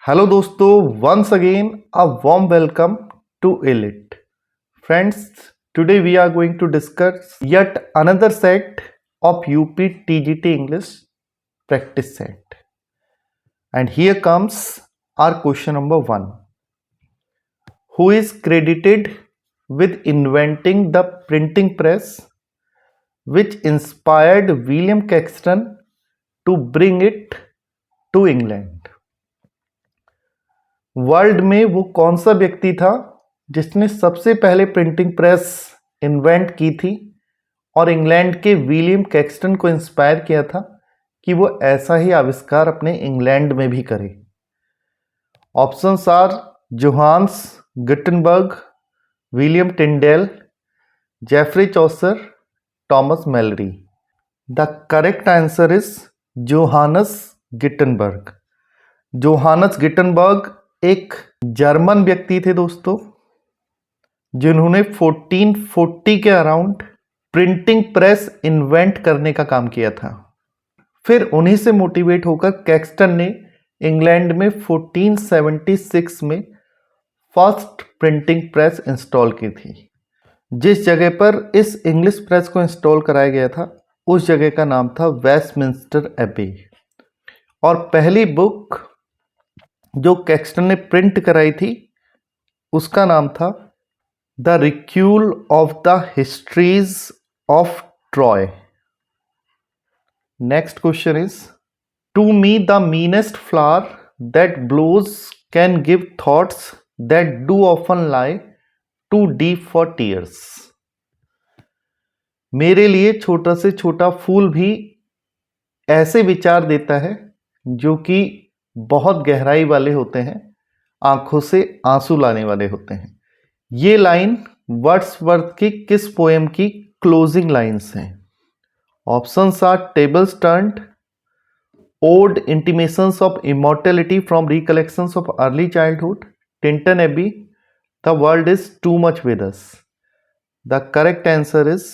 Hello दोस्तों, once again a warm welcome to Elite. Friends, today we are going to discuss yet another set of UP TGT English practice set. And here comes our question number 1. Who is credited with inventing the printing press which inspired William Caxton to bring it to England? World में वो कौन सा व्यक्ति था जिसने सबसे पहले printing press invent की थी और इंग्लैंड के विलियम कैक्सटन को इंस्पायर किया था कि वो ऐसा ही आविष्कार अपने इंग्लैंड में भी करे? Options are Johannes Gutenberg, William Tyndale, Geoffrey Chaucer, Thomas Malory. The correct answer is Johannes Gutenberg. Johannes Gutenberg एक जर्मन व्यक्ति थे दोस्तों, जिन्होंने 1440 के अराउंड प्रिंटिंग प्रेस इन्वेंट करने का काम किया था. फिर उन्हीं से मोटिवेट होकर कैक्सटन ने इंग्लैंड में 1476 में फर्स्ट प्रिंटिंग प्रेस इंस्टॉल की थी. जिस जगह पर इस इंग्लिश प्रेस को इंस्टॉल कराया गया था उस जगह का नाम था वेस्टमिंस्टर एबी. और पहली बुक जो कैक्सटन ने प्रिंट कराई थी उसका नाम था the recuyell of the histories of Troy. Next question is to me the meanest flower that blows can give thoughts that do often lie too deep for tears. मेरे लिए छोटा से छोटा फूल भी ऐसे विचार देता है जो कि बहुत गहराई वाले होते हैं, आंखों से आंसू लाने वाले होते हैं. ये लाइन वर्ड्सवर्थ की किस पोएम की क्लोजिंग लाइन्स हैं? Options are tables turned, ode intimations of immortality from recollections of early childhood, Tintern Abbey, the world is too much with us. The correct answer is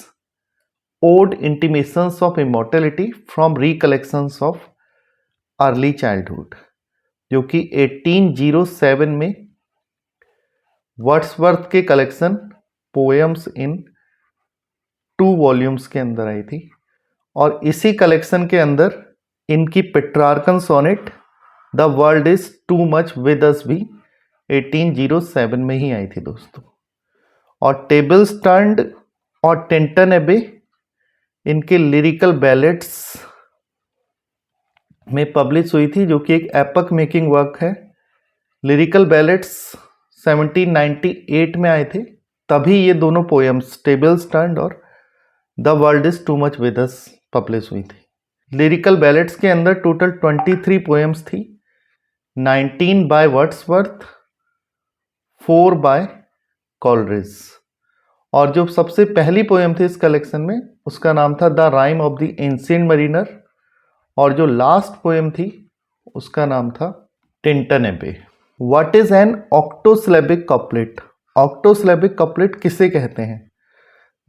ode intimations of immortality from recollections of early childhood, जो कि 1807 में Wordsworth के collection poems in 2 volumes के अंदर आई थी. और इसी collection के अंदर इनकी Petrarchan sonnet the world is too much with us भी 1807 में ही आई थी दोस्तों. और टेबल्स टर्न्ड और टिंटन एबे इनके लिरिकल बैलेट्स में पब्लिश हुई थी, जो कि एक एपक मेकिंग वर्क है. लिरिकल बैलेट्स 1798 में आए थे, तभी ये दोनों पोएम्स टेबल्स टर्न्ड और the world is too much with us publish हुई थी. लिरिकल बैलेट्स के अंदर टोटल 23 पोएम्स थी, 19 बाय वर्ड्सवर्थ, 4 बाय कॉलरिज. और जो सबसे पहली पोएम थी इस कलेक्शन में उसका नाम था the rhyme of the ancient Mariner, और जो लास्ट पोएम थी उसका नाम था Tintern Abbey. What is an octosyllabic couplet? Octosyllabic couplet किसे कहते हैं?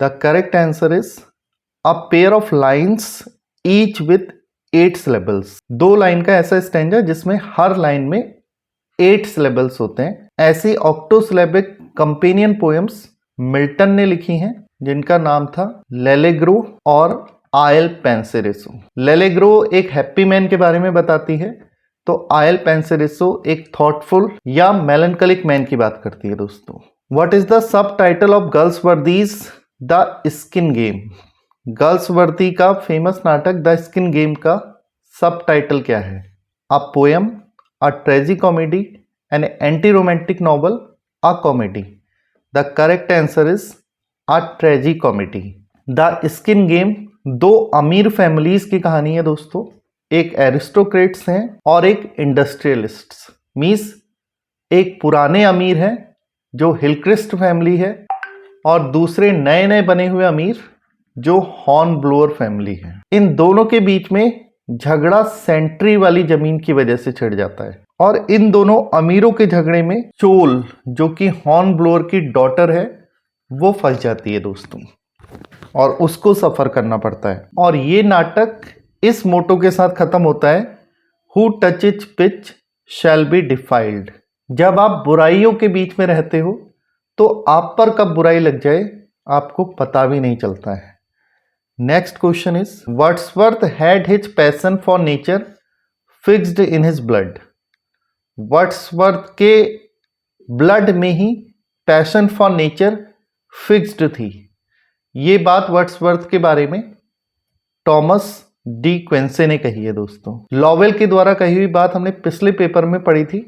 The correct answer is a pair of lines each with 8 syllables. 2 line का ऐसा स्टैंजा जिसमें हर लाइन में 8 सिलेबल्स होते हैं. ऐसी ऑक्टोसिलेबिक कंपेनियन पोएम्स मिल्टन ने लिखी हैं, जिनका नाम था लेलेग्रो और आयल पेंसेरेसो. लेलेग्रो एक हैप्पी मैन के बारे में बताती है, तो आयल पेंसेरेसो एक थॉटफुल या मेलनकलिक मैन की बात करती है दोस्तों. What is the subtitle of Galsworthy's the Skin Game? Galsworthy का फेमस नाटक द स्किन गेम का सब टाइटल क्या है? A poem, a tragicomedy, an anti romantic novel, a comedy. The correct answer is a tragicomedy. The Skin Game 2 अमीर families की कहानी है दोस्तों. एक एरिस्टोक्रेट्स हैं और एक इंडस्ट्रियलिस्ट्स. मींस एक पुराने अमीर हैं जो हिलक्रिस्ट फैमिली है, और दूसरे नए नए बने हुए अमीर जो हॉर्न ब्लोअर फैमिली है. इन दोनों के बीच में झगड़ा सेंट्री वाली जमीन की वजह से छिड़ जाता है, और इन दोनों अमीरों के झगड़े में चोल, जो कि हॉर्न ब्लोअर की डॉटर है, वो फंस जाती है दोस्तों, और उसको सफर करना पड़ता है. और ये नाटक इस मोटो के साथ खत्म होता है, who touches pitch shall be defiled. जब आप बुराइयों के बीच में रहते हो तो आप पर कब बुराई लग जाए आपको पता भी नहीं चलता है. Next question is Wordsworth had his passion for nature fixed in his blood. Wordsworth के ब्लड में ही पैशन फॉर नेचर फिक्स्ड थी. ये बात वर्ड्सवर्थ के बारे में टॉमस डी क्विंसी ने कही है दोस्तों. लॉवेल के द्वारा कही हुई बात हमने पिछले पेपर में पढ़ी थी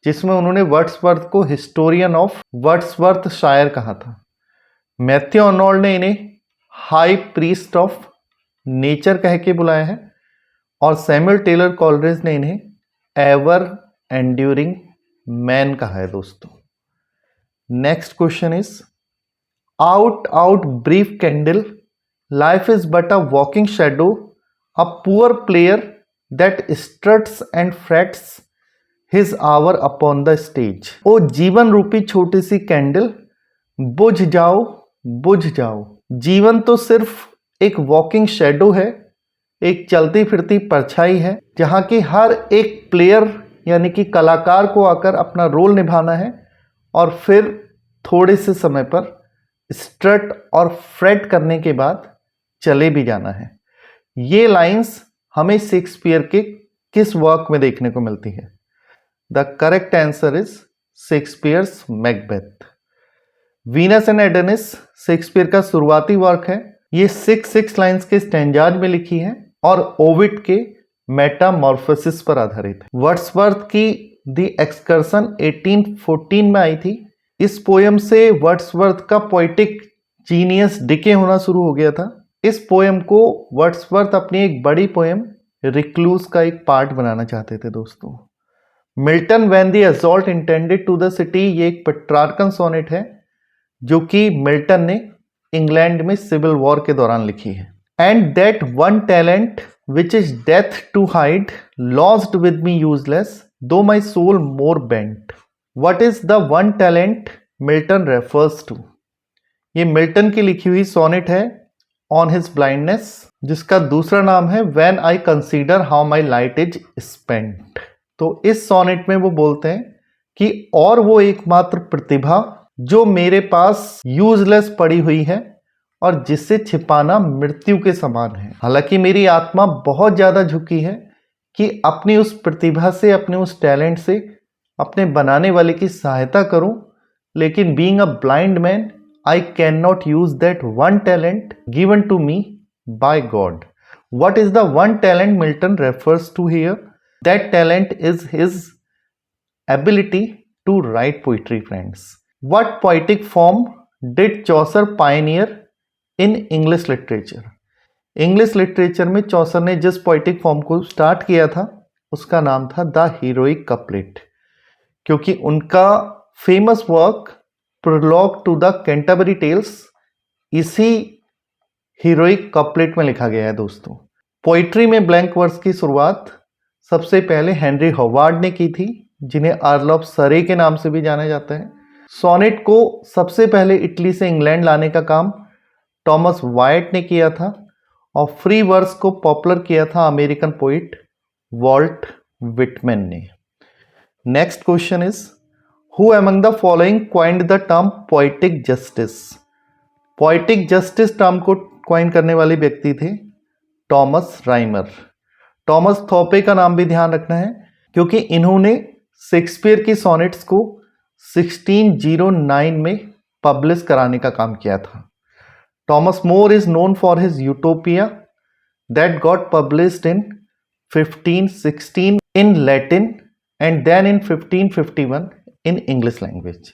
जिसमें उन्होंने वर्ड्सवर्थ को हिस्टोरियन ऑफ वर्ड्सवर्थ शायर कहा था. मैथ्यू अर्नोल्ड ने इन्हें हाई प्रीस्ट ऑफ नेचर कह के बुलाया है और सैमुअल टेलर कॉलरिज ने इन्हें एवर एंड्यूरिंग मैन कहा है दोस्तों. Next question is out brief candle life is but a walking shadow a poor player that struts and frets his hour upon the stage. ओ जीवन रूपी छोटी सी कैंडल बुझ जाओ बुझ जाओ. जीवन तो सिर्फ एक वॉकिंग शेडो है, एक चलती फिरती परछाई है जहाँ की हर एक प्लेयर यानी कि कलाकार को आकर अपना रोल निभाना है और फिर थोड़े से समय पर स्ट्रट और फ्रेट करने के बाद चले भी जाना है. ये लाइंस हमें शेक्सपियर के किस वर्क में देखने को मिलती है? The correct answer is Shakespeare's Macbeth. Venus and Adonis Shakespeare का शुरुआती वर्क है. ये 6 लाइंस के स्टैंजाज में लिखी है और ओविड के मेटामॉर्फोसिस पर आधारित है. वर्ड्सवर्थ की द एक्सकर्सन 1814 में आई थी. इस पोयम से वर्ड्सवर्थ का पोएटिक जीनियस डिके होना शुरू हो गया था. इस पोयम को वर्ड्सवर्थ अपनी एक बड़ी पोयम रिक्लूज का एक पार्ट बनाना चाहते थे दोस्तों. Milton when the assault intended to the city, ये एक पेट्रार्कन सोनेट है जो कि मिल्टन ने इंग्लैंड में सिविल वॉर के दौरान लिखी है. And that one talent which is death to hide lodged with me useless though my soul more bent. What is the one talent Milton refers to? ये मिल्टन की लिखी हुई सोनेट है ऑन हिज ब्लाइंडनेस जिसका दूसरा नाम है when I consider how my light is spent. तो इस सोनेट में वो बोलते हैं कि और वो एकमात्र प्रतिभा जो मेरे पास यूजलेस पड़ी हुई है और जिससे छिपाना मृत्यु के समान है. हालांकि मेरी आत्मा बहुत ज़्यादा झुकी है कि अपनी उस प्रतिभा से, अपने उस टैलेंट से अपने बनाने वाले की सहायता करूं, लेकिन being a blind man I cannot use that one talent given to me by God. What is the one talent Milton refers to here? That talent is his ability to write poetry, friends. What poetic form did Chaucer pioneer in English literature? English literature में चौसर ने जिस poetic form को start किया था उसका नाम था The Heroic Couplet, क्योंकि उनका famous work prologue to the Canterbury tales इसी हीरोइक कपलेट में लिखा गया है दोस्तों. पोइट्री में ब्लैंक वर्स की शुरुआत सबसे पहले हेनरी हॉवार्ड ने की थी जिन्हें अर्ल ऑफ सरे के नाम से भी जाना जाता है. सोनेट को सबसे पहले इटली से इंग्लैंड लाने का काम टॉमस वाइट ने किया था और फ्री वर्स को पॉपुलर किया था अमेरिकन पोइट वॉल्ट विटमैन ने. Next question is Who among the following coined the term poetic justice? Poetic justice term को कॉइन करने वाले व्यक्ति थे टॉमस राइमर. टॉमस थॉपे का नाम भी ध्यान रखना है क्योंकि इन्होंने शेक्सपियर की सोनेट्स को 1609 में पब्लिश कराने का काम किया था. Thomas more is known for his utopia that got published in 1516 in Latin and then in 1551 in English language.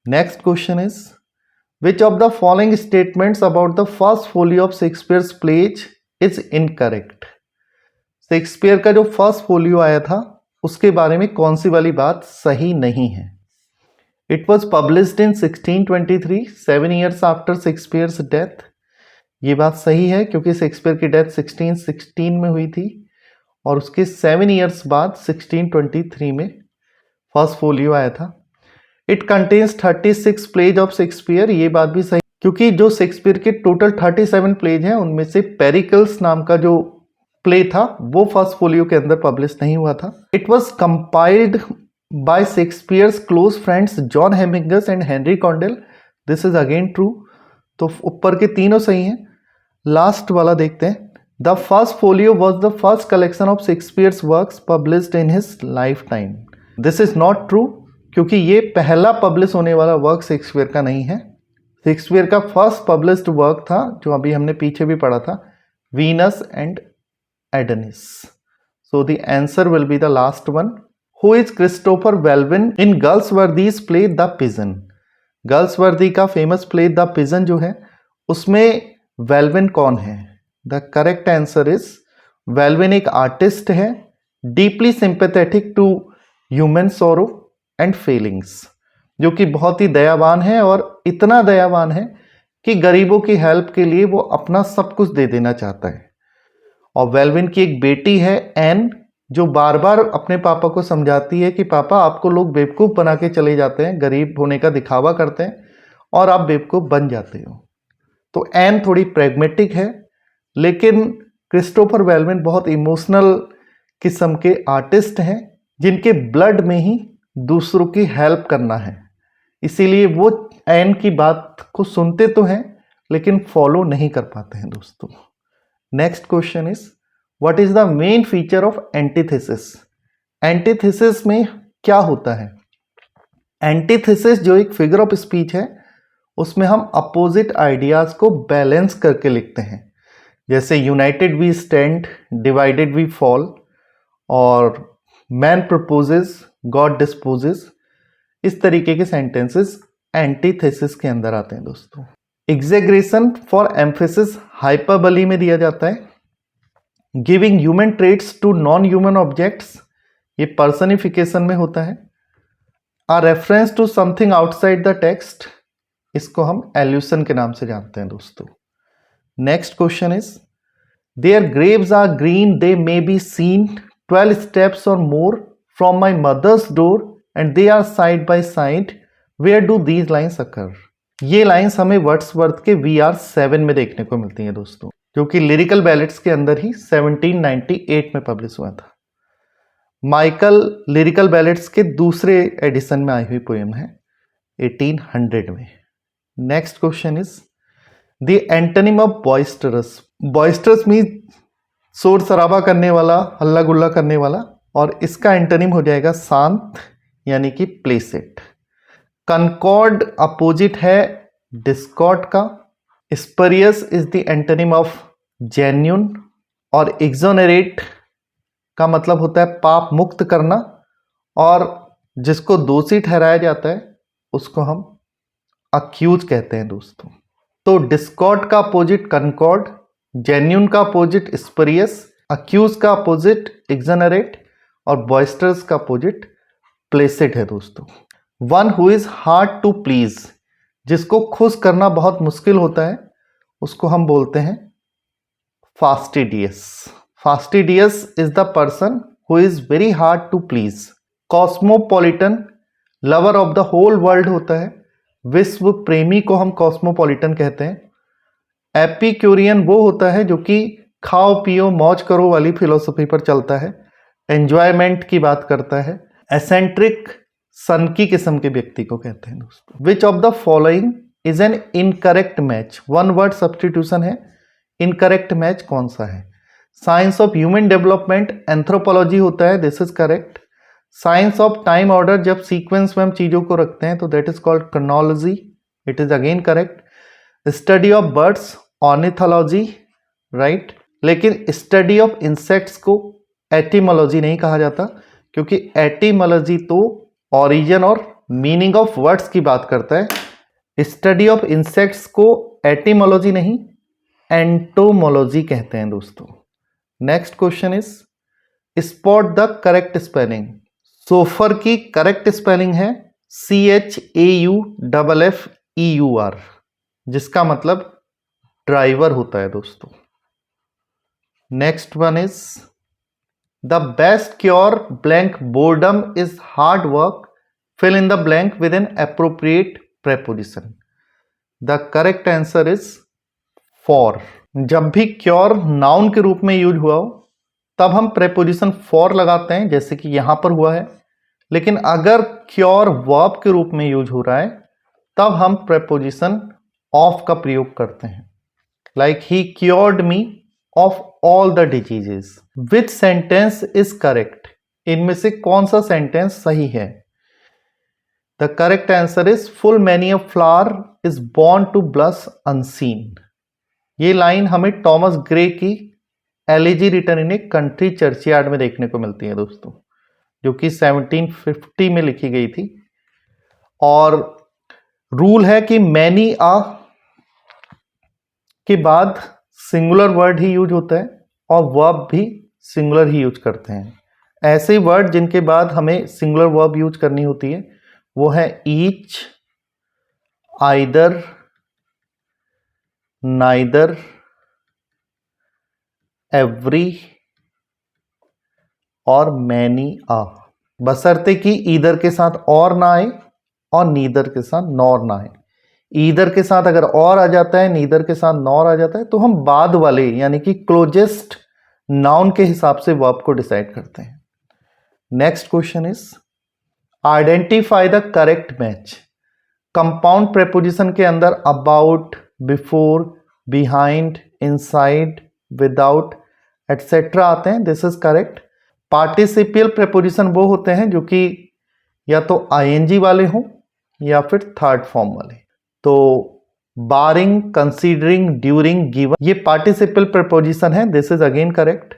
Next question is, which of the following statements about the first folio of Shakespeare's plays is incorrect? Shakespeare का जो first folio आया था उसके बारे में कौन सी वाली बात सही नहीं है? It was published in 1623, 7 years after Shakespeare's death. ये बात सही है क्योंकि शेक्सपियर की डेथ 1616 में हुई थी और उसके 7 years बाद 1623 में फर्स्ट फोलियो आया था. It contains 36 plays of Shakespeare. ये बात भी सही क्योंकि जो शेक्सपियर के टोटल 37 प्लेज हैं उनमें से पेरिकल्स नाम का जो प्ले था वो फर्स्ट फोलियो के अंदर पब्लिश नहीं हुआ था. It was compiled by Shakespeare's close friends John Heminges and Henry Condell. This is again true. तो ऊपर के तीनों सही हैं. लास्ट वाला देखते हैं. The first folio was the first collection of Shakespeare's works published in his life time. This is not true, क्योंकि ये पहला पब्लिश होने वाला वर्क शेक्सपियर का नहीं है. शेक्सपियर का फर्स्ट पब्लिश्ड वर्क था जो अभी हमने पीछे भी पढ़ा था, Venus and Adonis. So the answer will be the last one. Who is Christopher Wellwyn in Galsworthy's play the Pigeon. Galsworthy का फेमस प्ले द पिजन जो है उसमें वेल्विन कौन है? The correct answer is Wellwyn एक artist है, deeply sympathetic to human sorrow and feelings, जो कि बहुत ही दयावान है और इतना दयावान है कि गरीबों की हेल्प के लिए वो अपना सब कुछ दे देना चाहता है. और वेल्विन की एक बेटी है एन, जो बार बार अपने पापा को समझाती है कि पापा आपको लोग बेवकूफ़ बना के चले जाते हैं, गरीब होने का दिखावा करते हैं और आप बेवकूफ़ बन जाते हो. तो एन थोड़ी प्रैग्मेटिक है, लेकिन क्रिस्टोफर वेल्विन बहुत इमोशनल किस्म के आर्टिस्ट हैं जिनके ब्लड में ही दूसरों की हेल्प करना है. इसीलिए वो एन की बात को सुनते तो हैं लेकिन फॉलो नहीं कर पाते हैं दोस्तों. Next question is what is the main feature of antithesis. Antithesis में क्या होता है? एंटीथेसिस जो एक फिगर ऑफ स्पीच है उसमें हम अपोजिट आइडियाज को बैलेंस करके लिखते हैं. जैसे united we stand, divided we fall और मैन प्रपोजेस गॉड डिस्पोजेस. इस तरीके के सेंटेंसेस एंटीथेसिस के अंदर आते हैं दोस्तों. एग्जेग्रेशन फॉर एम्फेसिस हाइपरबली में दिया जाता है. Giving human traits to non human objects, ये पर्सनिफिकेशन में होता है. A reference to something outside the text, इसको हम एल्यूशन के नाम से जानते हैं दोस्तों. Next question is their graves are green they may be seen 12 steps or more from my mother's door and they are side by side. Where do these lines occur? ये lines हमें Wordsworth के VR7 में देखने को मिलती हैं दोस्तों, जो कि लिरिकल बैलेट्स के अंदर ही 1798 में पब्लिश हुआ था. माइकल लिरिकल बैलेट्स के दूसरे एडिशन में आई हुई पोएम है 1800 में. Next question is the antonym of boisterous. Boisterous mean शोर शराबा करने वाला, हल्ला गुल्ला करने वाला, और इसका एंटोनिम हो जाएगा शांत यानी कि प्लेसेट. कनकॉर्ड अपोजिट है डिस्कॉर्ड का. Spurious is the antonym of genuine. और एक्सोनरेट का मतलब होता है पाप मुक्त करना, और जिसको दोषी ठहराया जाता है उसको हम अक्यूज कहते हैं दोस्तों. तो डिस्कॉर्ड का अपोजिट कनकॉर्ड, जेन्यून का अपोजिट स्परियस, अक्यूज का अपोजिट एक्सोनरेट और बॉइस्टर्स का अपोजिट प्लेसेड है दोस्तों. One who is hard to please, जिसको खुश करना बहुत मुश्किल होता है, उसको हम बोलते हैं fastidious. Fastidious is the person who is very hard to please. Cosmopolitan lover of the whole world होता है. विश्व प्रेमी को हम कॉस्मोपॉलिटन कहते हैं. एपिक्यूरियन वो होता है जो कि खाओ पियो मौज करो वाली फिलोसफी पर चलता है, एंजॉयमेंट की बात करता है. एसेंट्रिक सनकी किस्म के व्यक्ति को कहते हैं दोस्तों. विच of the following is an incorrect match. One word substitution है. इनकरेक्ट मैच कौन सा है? Science of human development anthropology होता है, this is correct. Science of time order, जब सीक्वेंस में हम चीजों को रखते हैं तो that is called chronology, it is again correct. Study of birds ornithology, right. लेकिन स्टडी ऑफ इंसेक्ट्स को एटिमोलॉजी नहीं कहा जाता, क्योंकि एटिमोलॉजी तो ओरिजिन और मीनिंग ऑफ वर्ड्स की बात करता है. स्टडी ऑफ इंसेक्ट्स को एटिमोलॉजी नहीं एंटोमोलॉजी कहते हैं दोस्तों. Next question is spot the correct spelling. Chauffeur की करेक्ट स्पेलिंग है CHAUFFEUR, जिसका मतलब ड्राइवर होता है दोस्तों. Next one is the best cure blank boredom is hard work, fill in the blank with an appropriate preposition. The correct answer is for. जब भी cure noun के रूप में यूज हुआ हो तब हम प्रेपोजिशन फॉर लगाते हैं, जैसे कि यहां पर हुआ है। लेकिन अगर क्योर वर्ब के रूप में यूज हो रहा है तब हम प्रेपोजिशन ऑफ का प्रयोग करते हैं, like he cured me of all the diseases. Which sentence is correct? इनमें से कौन सा सेंटेंस सही है? The correct answer is full many of flower is born to blush unseen. ये लाइन हमें टॉमस ग्रे की elegy written in a country churchyard में देखने को मिलती है दोस्तों, जो कि 1750 में लिखी गई थी। और रूल है कि मैनी आ के बाद सिंगुलर वर्ड ही यूज होता है और वर्ब भी सिंगुलर ही यूज करते हैं। ऐसे वर्ड जिनके बाद हमें सिंगुलर वर्ब यूज करनी होती है वो है ईच, आइदर, नाइदर, एवरी और मैनी आ, बशर्ते कि ईदर के साथ और ना आए और नीदर के साथ नॉर ना आए। ईदर के साथ अगर और आ जाता है, नीदर के साथ नॉर आ जाता है, तो हम बाद वाले यानी कि क्लोजेस्ट नाउन के हिसाब से वर्ब को डिसाइड करते हैं। Next question is identify the correct match. Compound preposition के अंदर about, before, behind, inside, without etcetera आते हैं, दिस इज करेक्ट। पार्टिसिपियल प्रेपोजिशन वो होते हैं जो कि या तो आईएनजी वाले हों या फिर थर्ड फॉर्म वाले। तो बारिंग, कंसीडरिंग, ड्यूरिंग, गिवन, ये पार्टिसिपियल प्रेपोजिशन है, this is again correct.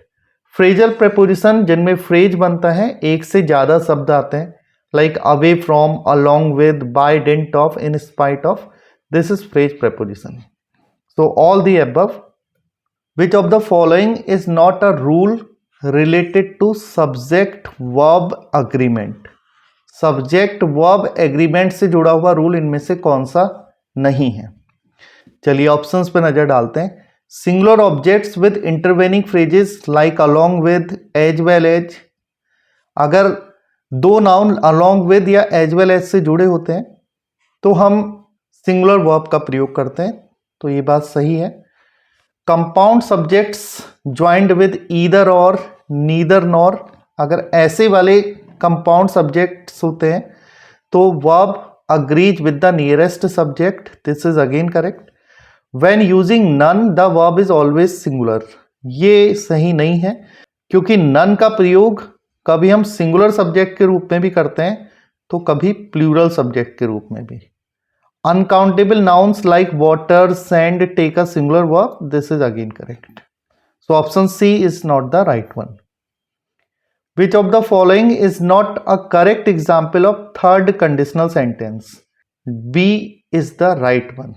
Phrasal preposition जिनमें फ्रेज बनता है, एक से ज्यादा शब्द आते हैं, like away from, along with, by dint of, in spite of, this is phrase preposition. So all the above. Which of the following is not a rule related to subject verb agreement? Subject verb agreement से जुड़ा हुआ rule इनमें से कौन सा नहीं है? चलिए ऑप्शंस पे नजर डालते हैं। Singular objects with intervening phrases like along with, as well as. अगर दो नाउन अलोंग विद या एज वेल एज से जुड़े होते हैं तो हम सिंगुलर वर्ब का प्रयोग करते हैं, तो ये बात सही है। Compound subjects joined with either और, नीदर नॉर, अगर ऐसे वाले कंपाउंड सब्जेक्ट्स होते हैं तो verb agrees with the nearest subject, this is again correct. When using none the verb is always singular, ये सही नहीं है क्योंकि none का प्रयोग कभी हम सिंगुलर सब्जेक्ट के रूप में भी करते हैं तो कभी प्लूरल सब्जेक्ट के रूप में भी। Uncountable nouns like water, sand take a singular verb, this is again correct. So option C is not the right one. Which of the following is not a correct example of third conditional sentence? B is the right one.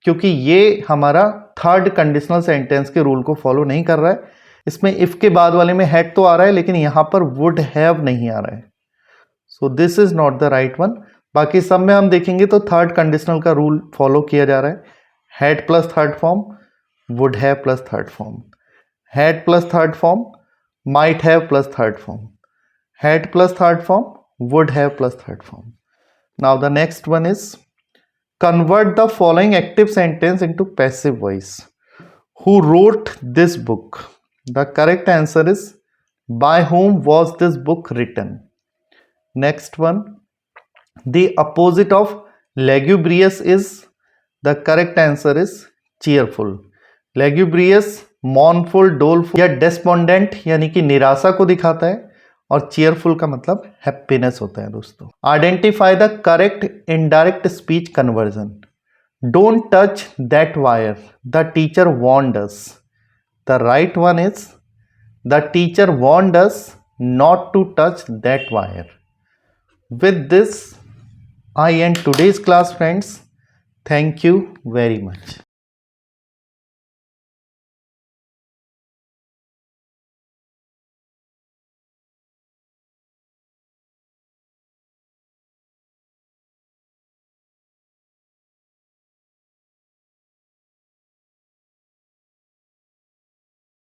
क्योंकि ये हमारा third conditional sentence के rule को follow नहीं कर रहा है। इसमें इफ के बाद वाले में हैड तो आ रहा है लेकिन यहां पर वुड हैव नहीं आ रहा है, so this is not the right one. बाकी सब में हम देखेंगे तो थर्ड कंडीशनल का रूल फॉलो किया जा रहा है। Had plus third form, would have plus third form, had plus third form, might have plus third form, had plus third form, would have plus third form. Now the next one is convert the following active sentence into passive voice. Who wrote this book? The correct answer is by whom was this book written? Next one, the opposite of lugubrious is, the correct answer is cheerful. Lugubrious mournful, doleful या despondent यानी कि निराशा को दिखाता है और cheerful का मतलब हैप्पीनेस होता है दोस्तों। Identify the correct indirect speech conversion. Don't touch that wire, the teacher warned us. The right one is the teacher warned us not to touch that wire. With this I end today's class friends, thank you very much.